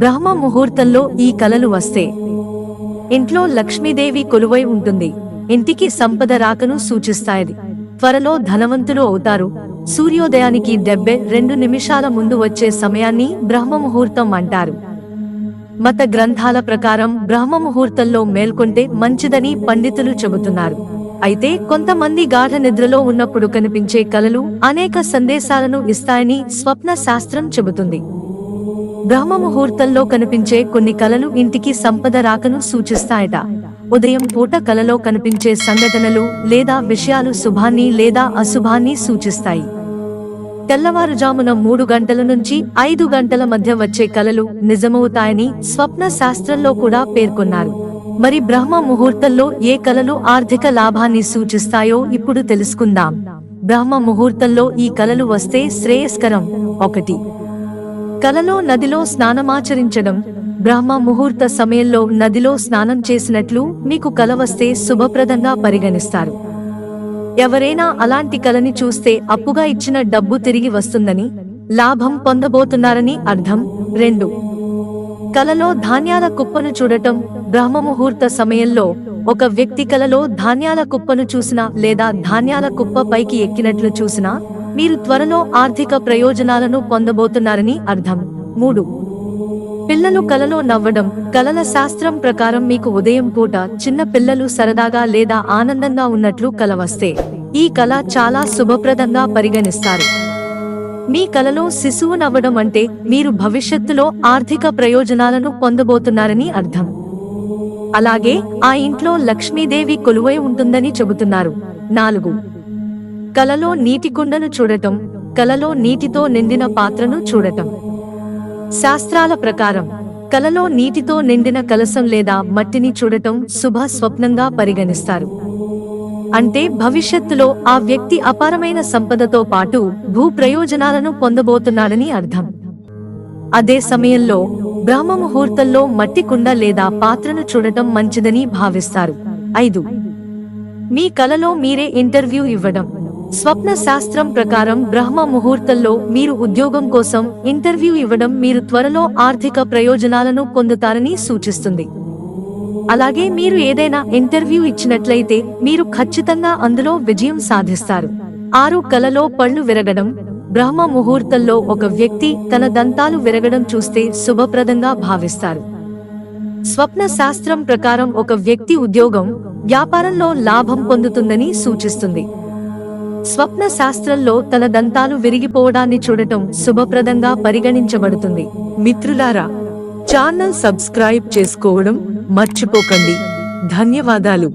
బ్రహ్మ ముహూర్తంలో ఈ కలలు వస్తే ఇంట్లో లక్ష్మీదేవి కొలువై ఉంటుంది. ఇంటికి సంపద రాకను సూచిస్తాయి. త్వరలో ధనవంతులు అవుతారు. సూర్యోదయానికి 72 నిమిషాల ముందు వచ్చే సమయాన్ని బ్రహ్మ ముహూర్తం అంటారు. మత గ్రంథాల ప్రకారం బ్రహ్మ ముహూర్తంలో మేల్కొంటే మంచిదని పండితులు చెబుతున్నారు. అయితే కొంతమంది గాఢ నిద్రలో ఉన్నప్పుడు కనిపించే కలలు అనేక సందేశాలను ఇస్తాయని స్వప్న శాస్త్రం చెబుతుంది. బ్రహ్మ ముహూర్తంలో కనిపించే కొన్ని కలలు ఇంటికి సంపద రాకను సూచిస్తాయట. ఉదయం పూట కలలో కనిపించే సంఘటనలు లేదా విషయాలు శుభాన్ని లేదా అశుభాన్ని సూచిస్తాయి. తెల్లవారుజామున 3 గంటల నుంచి 5 గంటల మధ్య వచ్చే కలలు నిజమవుతాయని స్వప్న శాస్త్రంలో కూడా పేర్కొన్నారు. మరి బ్రహ్మ ముహూర్తంలో ఏ కలలు ఆర్థిక లాభాన్ని సూచిస్తాయో ఇప్పుడు తెలుసుకుందాం. బ్రహ్మ ముహూర్తంలో ఈ కలలు వస్తే శ్రేయస్కరం. 1. కలలో నదిలో స్నానమాచరించడం. బ్రహ్మ ముహూర్త సమయంలో నదిలో స్నానం చేసినట్లు మీకు కల వస్తే శుభప్రదంగా పరిగణిస్తారు. ఎవరైనా అలాంటి కలని చూస్తే అప్పుగా ఇచ్చిన డబ్బు తిరిగి వస్తుందని, లాభం పొందబోతున్నారని అర్థం. 2. కలలో ధాన్యాల కుప్పను చూడటం. బ్రహ్మ ముహూర్త సమయంలో ఒక వ్యక్తి కలలో ధాన్యాల కుప్పను చూసినా లేదా ధాన్యాల కుప్ప పైకి ఎక్కినట్లు చూసినా మీరు త్వరలో ఆర్థిక ప్రయోజనాలను పొందబోతున్నారని అర్థం. 3. పిల్లలు కలలో నవ్వడం. కలల శాస్త్రం ప్రకారం మీకు ఉదయం పూట చిన్న పిల్లలు సరదాగా లేదా ఆనందంగా ఉన్నట్లు కల వస్తే ఈ కల చాలా శుభప్రదంగా పరిగణిస్తారు. మీ కలలో శిశువు నవ్వడం అంటే మీరు భవిష్యత్తులో ఆర్థిక ప్రయోజనాలను పొందబోతున్నారని అర్థం. అలాగే ఆ ఇంట్లో లక్ష్మీదేవి కొలువై ఉంటుందని చెబుతున్నారు. 4. కలలో నీటి కుండను చూడటం. కలలో నీటితో నిండిన పాత్రను చూడటం. శాస్త్రాల ప్రకారం కలలో నీటితో నిండిన కలశం లేదా మట్టిని చూడటం శుభ స్వప్నంగా పరిగణిస్తారు. అంటే భవిష్యత్తులో ఆ వ్యక్తి అపారమైన సంపదతో పాటు భూ ప్రయోజనాలను పొందబోతున్నాడని అర్థం. అదే సమయంలో బ్రహ్మ ముహూర్తంలో మట్టి కుండ లేదా పాత్రను చూడటం మంచిదని భావిస్తారు. 5. మీ కలలో మీరే ఇంటర్వ్యూ ఇవ్వడం. స్వప్న శాస్త్రం ప్రకారం బ్రహ్మ ముహూర్తంలో మీరు ఉద్యోగం కోసం ఇంటర్వ్యూ ఇవ్వడం మీరు త్వరలో ఆర్థిక ప్రయోజనాలను పొందుతారని సూచిస్తుంది. అలాగే మీరు ఏదైనా ఇంటర్వ్యూ ఇచ్చినట్లయితే మీరు ఖచ్చితంగా అందులో విజయం సాధిస్తారు. 6. కలలో పళ్ళు విరగడం. బ్రహ్మ ముహూర్తంలో ఒక వ్యక్తి తన దంతాలు విరగడం చూస్తే శుభప్రదంగా భావిస్తారు. స్వప్న శాస్త్రం ప్రకారం ఒక వ్యక్తి ఉద్యోగం, వ్యాపారంలో లాభం పొందుతుందని సూచిస్తుంది. స్వప్న శాస్త్రంలో తన దంతాలు విరిగిపోవడాన్ని చూడటం శుభప్రదంగా పరిగణించబడుతుంది. మిత్రులారా, ఛానల్ సబ్స్క్రైబ్ చేసుకోవడం మర్చిపోకండి. ధన్యవాదాలు.